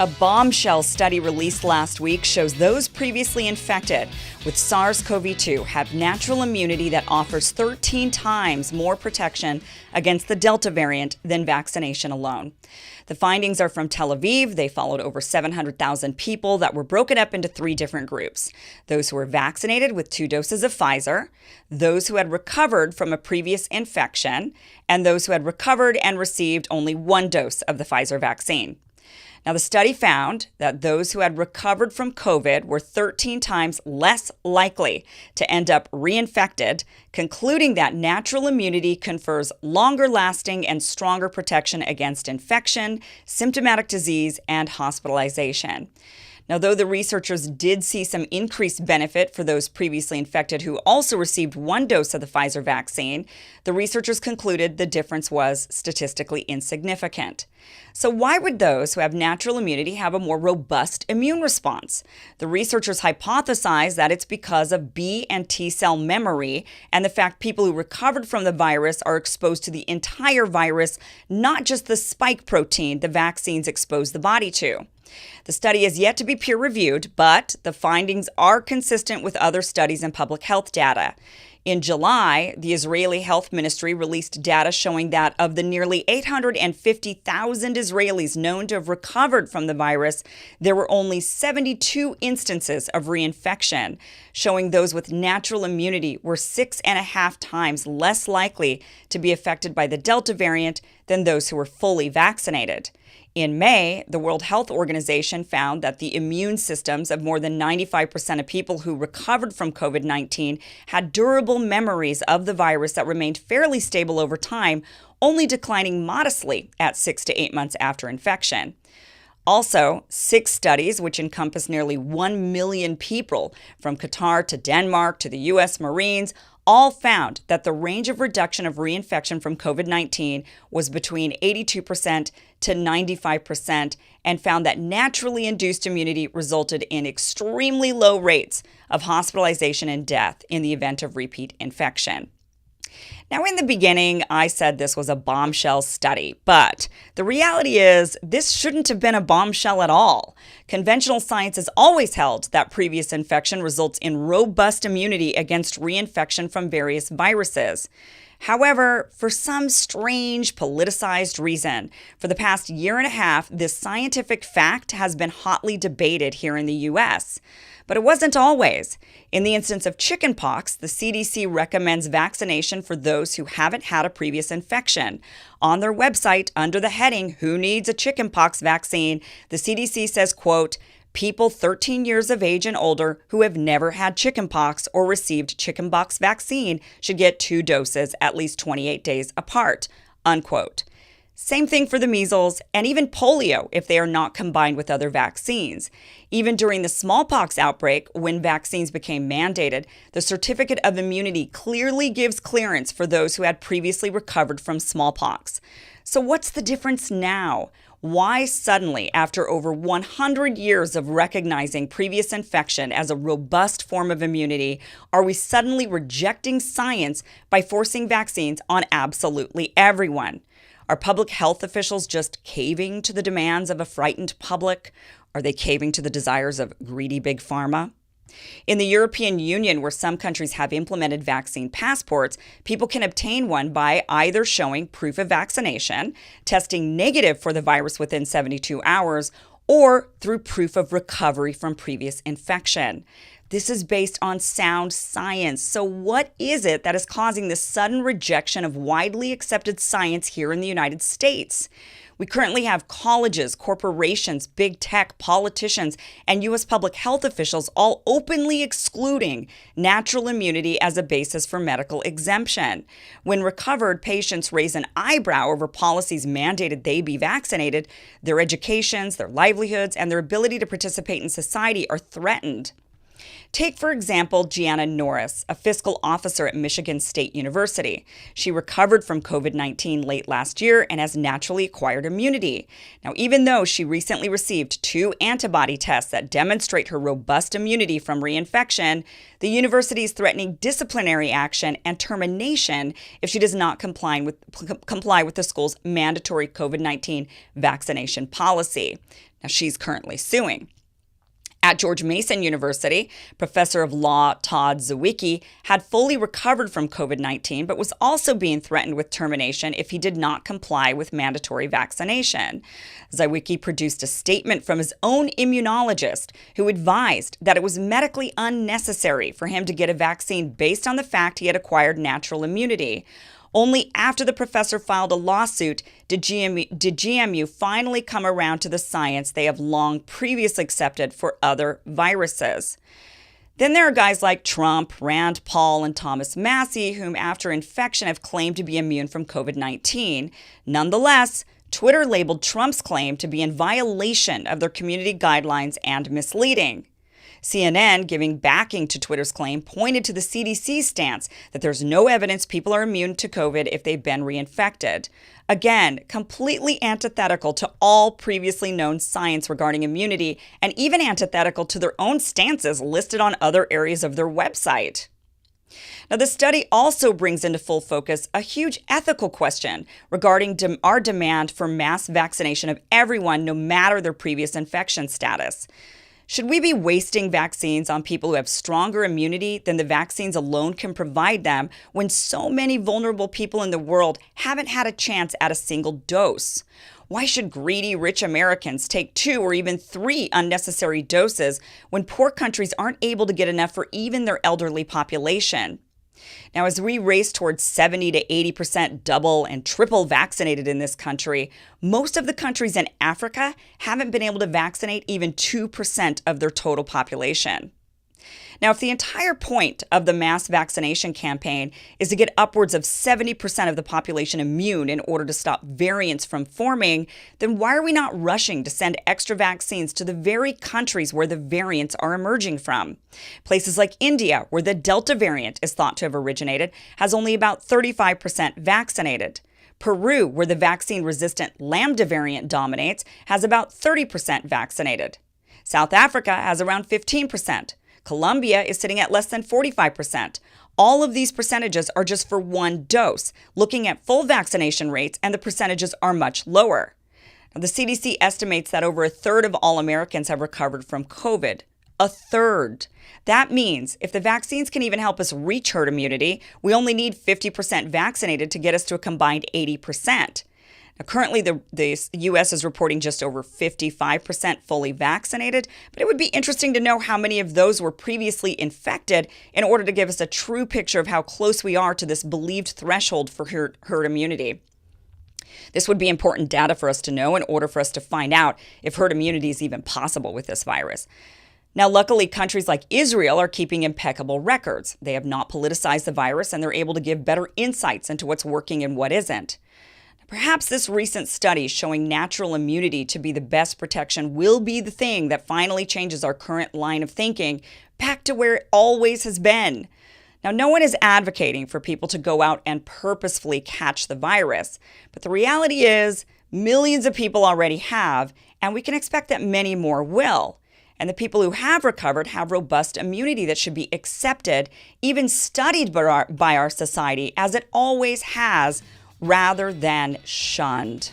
A bombshell study released last week shows those previously infected with SARS-CoV-2 have natural immunity that offers 13 times more protection against the Delta variant than vaccination alone. The findings are from Tel Aviv. They followed over 700,000 people that were broken up into 3 different groups: those who were vaccinated with 2 doses of Pfizer, those who had recovered from a previous infection, and those who had recovered and received only 1 dose of the Pfizer vaccine. Now, the study found that those who had recovered from COVID were 13 times less likely to end up reinfected, concluding that natural immunity confers longer-lasting and stronger protection against infection, symptomatic disease, and hospitalization. Now, though the researchers did see some increased benefit for those previously infected who also received 1 dose of the Pfizer vaccine, the researchers concluded the difference was statistically insignificant. So why would those who have natural immunity have a more robust immune response? The researchers hypothesized that it's because of B and T cell memory and the fact people who recovered from the virus are exposed to the entire virus, not just the spike protein the vaccines expose the body to. The study is yet to be peer-reviewed, but the findings are consistent with other studies and public health data. In July, the Israeli Health Ministry released data showing that of the nearly 850,000 Israelis known to have recovered from the virus, there were only 72 instances of reinfection, showing those with natural immunity were 6.5 times less likely to be affected by the Delta variant than those who were fully vaccinated. In May, the World Health Organization found that the immune systems of more than 95% of people who recovered from COVID-19 had durable memories of the virus that remained fairly stable over time, only declining modestly at 6 to 8 months after infection. Also, 6 studies, which encompass nearly 1 million people from Qatar to Denmark to the U.S. Marines, all found that the range of reduction of reinfection from COVID-19 was between 82% to 95% and found that naturally induced immunity resulted in extremely low rates of hospitalization and death in the event of repeat infection. Now, in the beginning, I said this was a bombshell study, but the reality is this shouldn't have been a bombshell at all. Conventional science has always held that previous infection results in robust immunity against reinfection from various viruses. However, for some strange politicized reason, for the past year and a half, this scientific fact has been hotly debated here in the U.S. But it wasn't always. In the instance of chickenpox, the CDC recommends vaccination for those who haven't had a previous infection. On their website, under the heading, "Who needs a chickenpox vaccine?" the CDC says, quote, "People 13 years of age and older who have never had chickenpox or received chickenpox vaccine should get 2 doses at least 28 days apart," unquote. Same thing for the measles and even polio if they are not combined with other vaccines. Even during the smallpox outbreak, when vaccines became mandated, the certificate of immunity clearly gives clearance for those who had previously recovered from smallpox. So what's the difference now? Why suddenly, after over 100 years of recognizing previous infection as a robust form of immunity, are we suddenly rejecting science by forcing vaccines on absolutely everyone? Are public health officials just caving to the demands of a frightened public? Are they caving to the desires of greedy big pharma? In the European Union, where some countries have implemented vaccine passports, people can obtain one by either showing proof of vaccination, testing negative for the virus within 72 hours, or through proof of recovery from previous infection. This is based on sound science. So what is it that is causing this sudden rejection of widely accepted science here in the United States? We currently have colleges, corporations, big tech, politicians, and U.S. public health officials all openly excluding natural immunity as a basis for medical exemption. When recovered patients raise an eyebrow over policies mandated they be vaccinated, their educations, their livelihoods, and their ability to participate in society are threatened. Take, for example, Gianna Norris, a fiscal officer at Michigan State University. She recovered from COVID-19 late last year and has naturally acquired immunity. Now, even though she recently received 2 antibody tests that demonstrate her robust immunity from reinfection, the university is threatening disciplinary action and termination if she does not comply with the school's mandatory COVID-19 vaccination policy. Now, she's currently suing. At George Mason University, professor of law Todd Zywicki had fully recovered from COVID-19, but was also being threatened with termination if he did not comply with mandatory vaccination. Zywicki produced a statement from his own immunologist, who advised that it was medically unnecessary for him to get a vaccine based on the fact he had acquired natural immunity. Only after the professor filed a lawsuit did GMU finally come around to the science they have long previously accepted for other viruses. Then there are guys like Trump, Rand Paul, and Thomas Massie, whom after infection have claimed to be immune from COVID-19. Nonetheless, Twitter labeled Trump's claim to be in violation of their community guidelines and misleading. CNN, giving backing to Twitter's claim, pointed to the CDC stance that there's no evidence people are immune to COVID if they've been reinfected. Again, completely antithetical to all previously known science regarding immunity, and even antithetical to their own stances listed on other areas of their website. Now, the study also brings into full focus a huge ethical question regarding our demand for mass vaccination of everyone, no matter their previous infection status. Should we be wasting vaccines on people who have stronger immunity than the vaccines alone can provide them when so many vulnerable people in the world haven't had a chance at a single dose? Why should greedy, rich Americans take 2 or even 3 unnecessary doses when poor countries aren't able to get enough for even their elderly population? Now, as we race towards 70 to 80% double and triple vaccinated in this country, most of the countries in Africa haven't been able to vaccinate even 2% of their total population. Now, if the entire point of the mass vaccination campaign is to get upwards of 70% of the population immune in order to stop variants from forming, then why are we not rushing to send extra vaccines to the very countries where the variants are emerging from? Places like India, where the Delta variant is thought to have originated, has only about 35% vaccinated. Peru, where the vaccine-resistant Lambda variant dominates, has about 30% vaccinated. South Africa has around 15%. Colombia is sitting at less than 45%. All of these percentages are just for one dose. Looking at full vaccination rates, and the percentages are much lower. Now, the CDC estimates that over a third of all Americans have recovered from COVID. A third. That means if the vaccines can even help us reach herd immunity, we only need 50% vaccinated to get us to a combined 80%. Now, currently, the U.S. is reporting just over 55% fully vaccinated, but it would be interesting to know how many of those were previously infected in order to give us a true picture of how close we are to this believed threshold for herd immunity. This would be important data for us to know in order for us to find out if herd immunity is even possible with this virus. Now, luckily, countries like Israel are keeping impeccable records. They have not politicized the virus, and they're able to give better insights into what's working and what isn't. Perhaps this recent study showing natural immunity to be the best protection will be the thing that finally changes our current line of thinking back to where it always has been. Now, no one is advocating for people to go out and purposefully catch the virus, but the reality is millions of people already have, and we can expect that many more will. And the people who have recovered have robust immunity that should be accepted, even studied by our society, as it always has, rather than shunned.